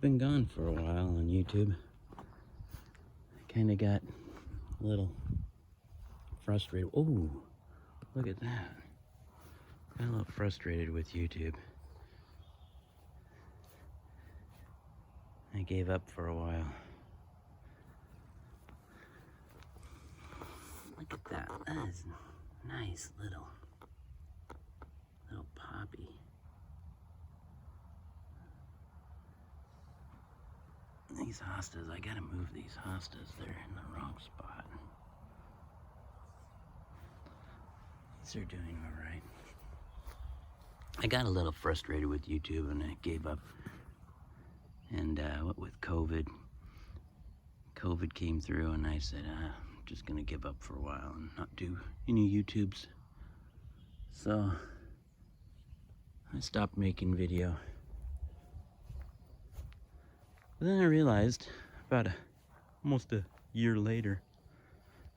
been gone for a while on YouTube. I kind of got a little frustrated. Oh, look at that. Got a little frustrated with YouTube. I gave up for a while. Look at that. That is nice little poppy. These hostas, I gotta move these hostas. They're in the wrong spot. These are doing all right. I got a little frustrated with YouTube and I gave up. And what with COVID came through and I said, I'm just gonna give up for a while and not do any YouTubes. So I stopped making video. But then I realized about almost a year later,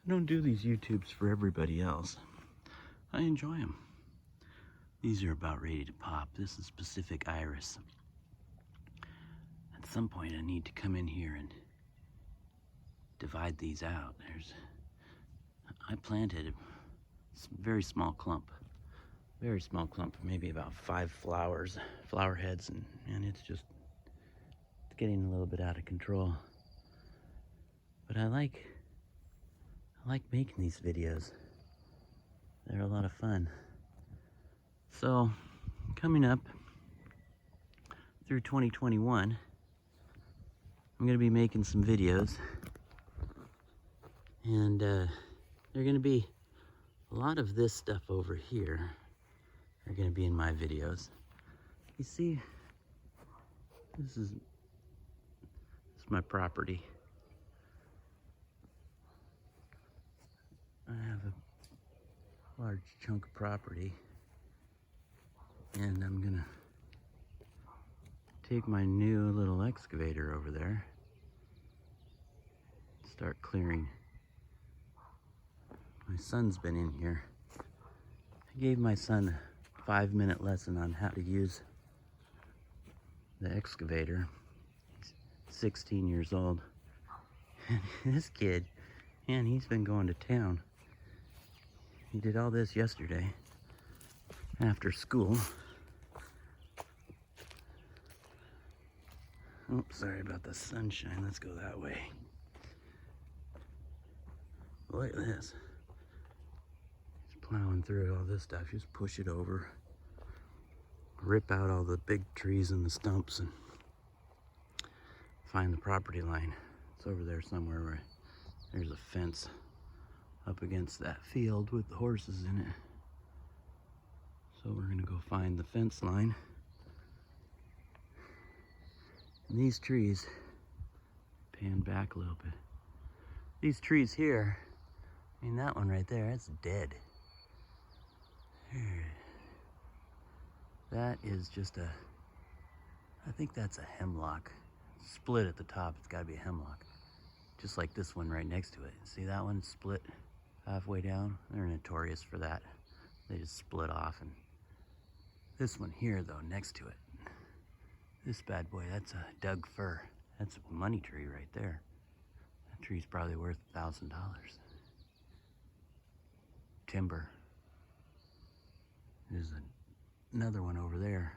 I don't do these YouTubes for everybody else. I enjoy them. These are about ready to pop. This is Pacific Iris. At some point I need to come in here and divide these out. I planted a very small clump, maybe about 5 flower heads, and it's getting a little bit out of control. But I like making these videos. They're a lot of fun. So coming up through 2021, I'm gonna be making some videos, and they're gonna be a lot of this stuff over here are gonna be in my videos. You see, this is my property. I have a large chunk of property, and I'm gonna take my new little excavator over there, start clearing. My son's been in here. I gave my son a 5-minute lesson on how to use the excavator. 16 years old. And this kid, man, he's been going to town. He did all this yesterday after school. Oh, sorry about the sunshine. Let's go that way. Look at this. He's plowing through all this stuff. Just push it over. Rip out all the big trees and the stumps and find the property line. It's over there somewhere where there's a fence up against that field with the horses in it. So we're gonna go find the fence line. And these trees, pan back a little bit. These trees here, I mean that one right there, that's dead. That is just I think that's a hemlock. Split at the top, it's gotta be a hemlock. Just like this one right next to it. See that one split halfway down? They're notorious for that. They just split off. And this one here though, next to it, this bad boy, that's a Doug fir. That's a money tree right there. That tree's probably worth $1,000. Timber. There's another one over there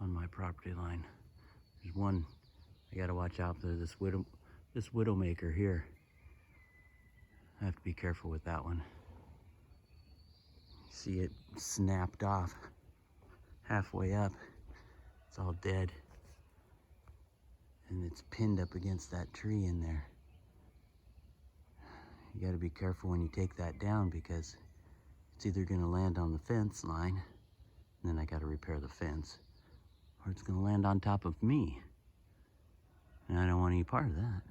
on my property line. There's one I gotta watch out for, this widowmaker here. I have to be careful with that one. See it snapped off halfway up. It's all dead. And it's pinned up against that tree in there. You gotta be careful when you take that down because it's either gonna land on the fence line, and then I gotta repair the fence, or it's gonna land on top of me. And I don't want any part of that.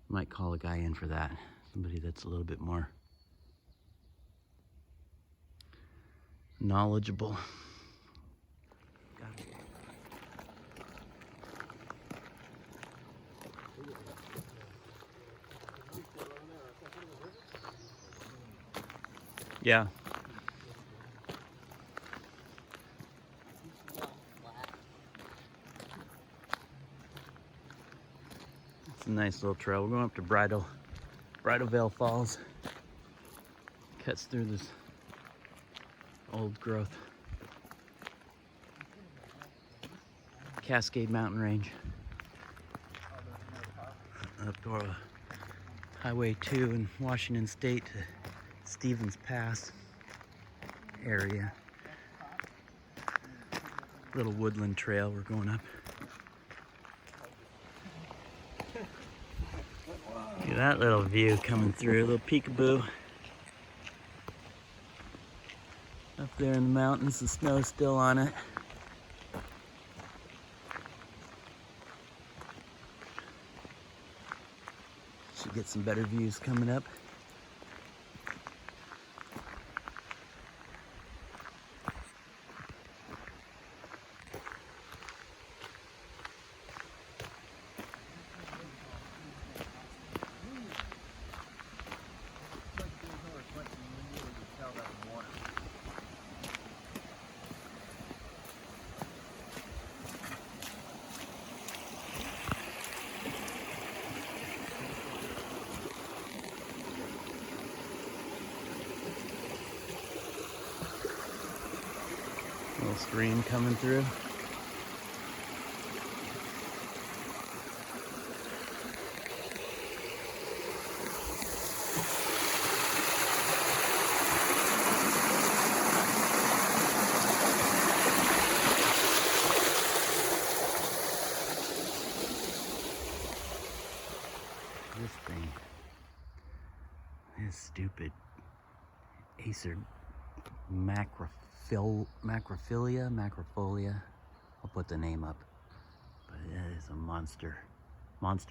Might call a guy in for that. Somebody that's a little bit more knowledgeable. Yeah. It's a nice little trail. We're going up to Bridal Veil Falls. Cuts through this old growth Cascade Mountain Range. Up to Highway 2 in Washington State to Stevens Pass area. Little woodland trail we're going up. Look at that little view coming through, a little peekaboo. Up there in the mountains, the snow's still on it. Should get some better views coming up. Little stream coming through. This thing, this stupid Acer macrophilia. I'll put the name up, but that is a monster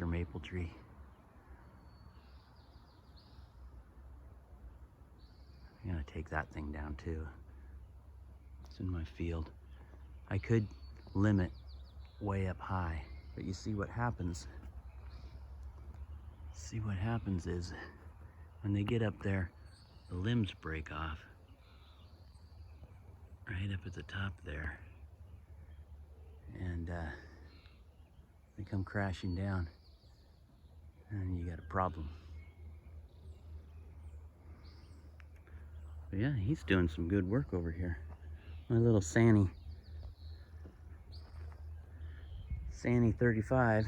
maple tree. I'm gonna take that thing down too. It's in my field. I could limit way up high, but you see what happens. See what happens is when they get up there, the limbs break off. Right up at the top there, and they come crashing down, and you got a problem. But yeah, he's doing some good work over here. My little Sany 35.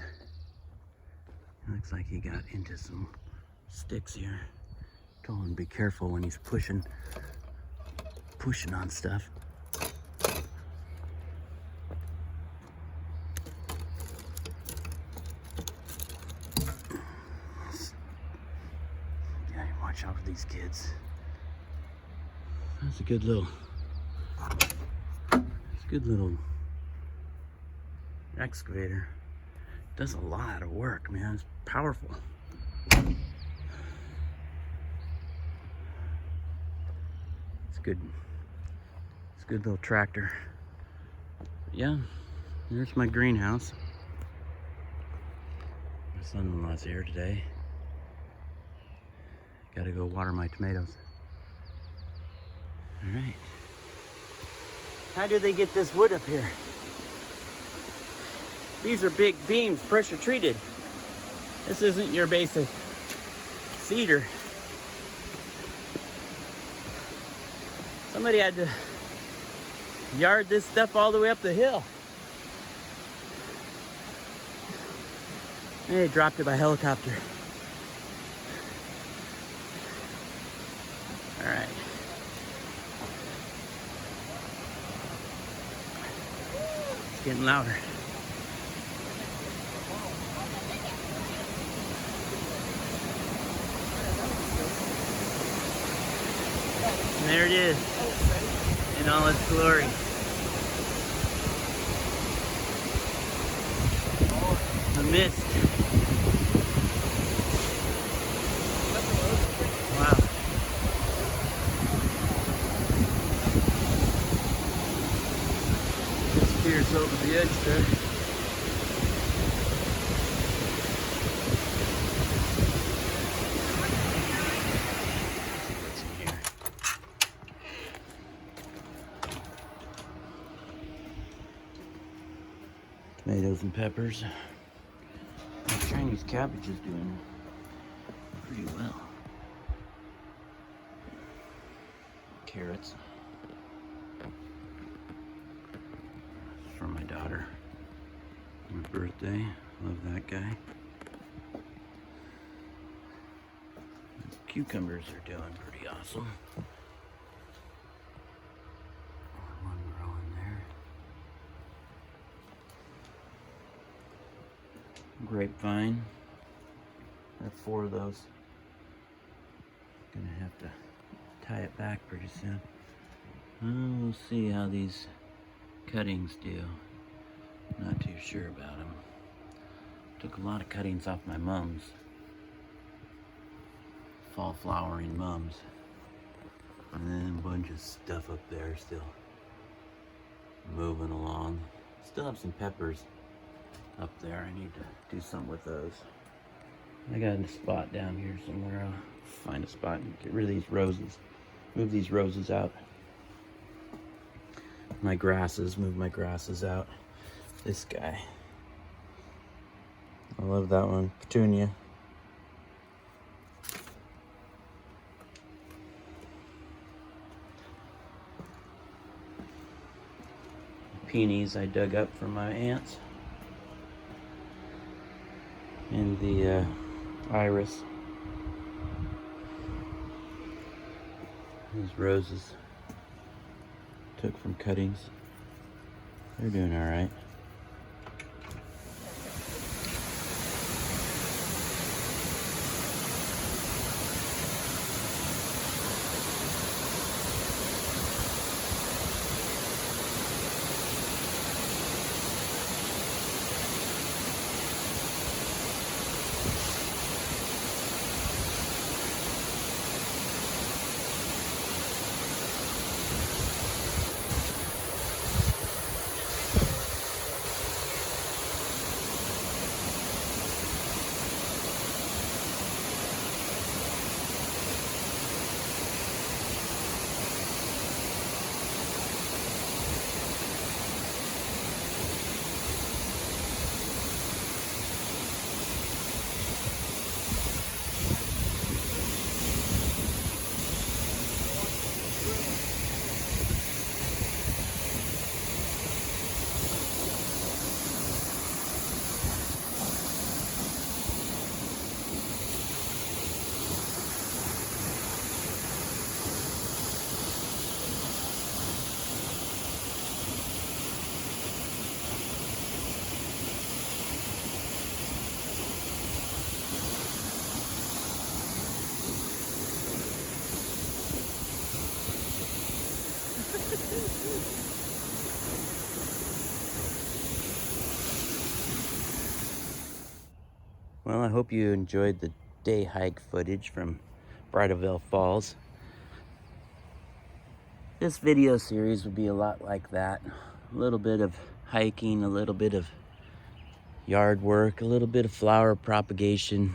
Looks like he got into some sticks here. Told him to be careful when he's pushing on stuff. Watch out for these kids. That's a good little excavator. Does a lot of work, man. It's powerful. It's good. It's a good little tractor. But yeah, there's my greenhouse. My son-in-law's here today. Gotta go water my tomatoes. All right. How do they get this wood up here? These are big beams, pressure treated. This isn't your basic cedar. Somebody had to yard this stuff all the way up the hill. They dropped it by helicopter. All right. It's getting louder. And there it is, in all its glory. The mist. Wow. Disappears over the edge there. Tomatoes and peppers. I'm trying Sandy's cabbage is doing pretty well. Carrots. For my daughter. Her birthday. Love that guy. Cucumbers are doing pretty awesome. One growing there. Grapevine. I have 4 of those. Gonna have to tie it back pretty soon. We'll see how these cuttings do. Not too sure about them. Took a lot of cuttings off my mums. Fall flowering mums. And then a bunch of stuff up there still moving along. Still have some peppers up there. I need to do something with those. I got a spot down here somewhere. I'll find a spot and get rid of these roses. Move these roses out. My grasses, move my grasses out. This guy. I love that one. Petunia. Peonies I dug up from my aunts. And the iris. These roses took from cuttings. They're doing all right. Well, I hope you enjoyed the day hike footage from Bridal Falls. This video series would be a lot like that. A little bit of hiking, a little bit of yard work, a little bit of flower propagation,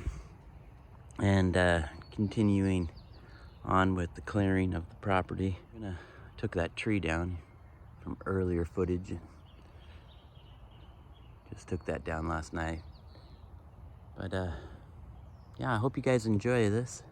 and continuing on with the clearing of the property. I took that tree down from earlier footage and just took that down last night. But yeah, I hope you guys enjoy this.